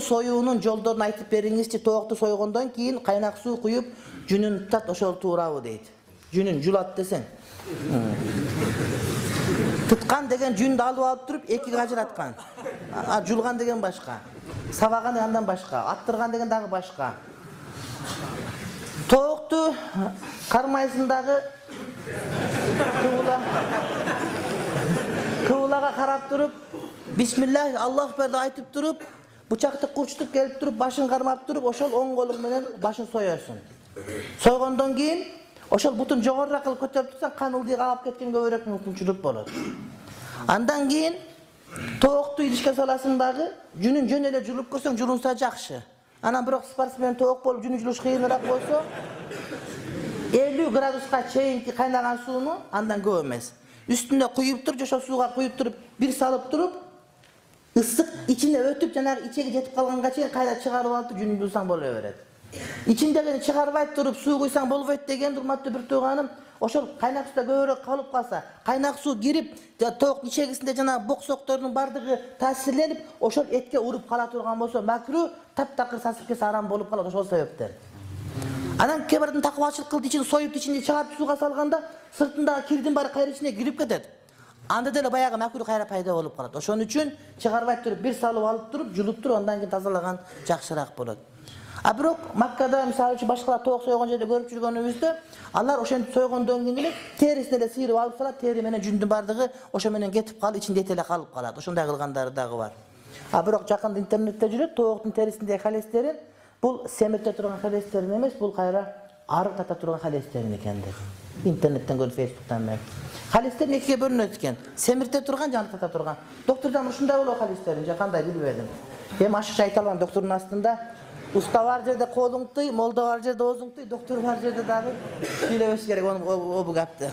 союунун жолдорун айтып бериңизчи. Тоокту сойгондон кийин кайнак суу куюп, жүнүн тутат, ошол туурабы дейт. Жүнүн жулат десең. Туткан деген жүндү алып туруп экиге ажыраткан. Жулган деген башка. Сабаган андан башка, аттырган деген дагы башка. Тоокту кармайсындагы кыбылага карап туруп, бисмиллах, Аллаху акбар деп айтып туруп, бычакты курчтуп келип туруп, башын кармап туруп, ошол оң колуң менен башын соёсуң. Сойгондон кийин ошол бутун жогорураак кылып көтөрүп турсаң, кан ылдыйга алып кеткен көбүрөөк мүмкүнчүлүк болот. Андан кийин тоокту идишке саласың дагы, жүнүн жөн эле жулуп көрсөң, жулунса жакшы. Анан бирок спортсмен тоок болуп жүнү жулуш кыйыныраак болсо, 50 градуска чейинки кайнаган сууну андан көп эмес. Үстүнө куюп туруп, ошол сууга куюп туруп, бир салып туруп, ысык ичине өтүп, жанагы ичеге жетип калганга чейин кайра чыгарып алып жүнү жулсаң боло берет. İçindegini çıkarbayıp durup su kuysan bolboyt деген урматтуу bir туғаным, ошол кайнак сууда көбүрөөк калып калса, кайнак суу кирип, тоок ичегисинде жана бок сокторунун бардыгы таасирленип, ошол этке уруп кала турган болсо, макру таптакыр сасып кетсе арам болуп калат ошол себептен. Анан кээ бирдин такыбалчылык кылып ичин союп ичинде чыгарып сууга салганда, сыртындагы кирдин баары кайра ичине кирип кетет. Анда деле баягы макру кайра пайда болуп калат. Ошон үчүн чыгарбай туруп, бир салып алып туруп, жулуп туруп, андан кийин тазалаган жакшыраак болот. Бирок Маккада мисалы үчүн башкалар тоок сойгон жерде көрүп жүргөнүбүздө, алар ошентип сойгондон кийин эле терисин эле сыйрып алып салат, тери менен жүндүн бардыгы ошо менен кетип калып, ичинде эт эле калып калат. Ошондой кылгандары дагы бар. Бирок жакында интернетте жүрөт, тооктун терисиндеги холестерин бул семирте турган холестерин эмес, бул кайра арык тата турган холестерин экен деп. Интернеттен көрүп, Фейсбуктан мен. Холестерин экиге бөлүнөт экен. Семирте турган жана тата турган. Доктурдан ушундай болот холестерин, же кандай билбедим. Эми ашыкча айта алам, доктурдун астында usta var жерде колуң тый, молда бар жерде оозуң тый, доктор бар жерде дагы сүйлөбөш керек, onu bu gapты.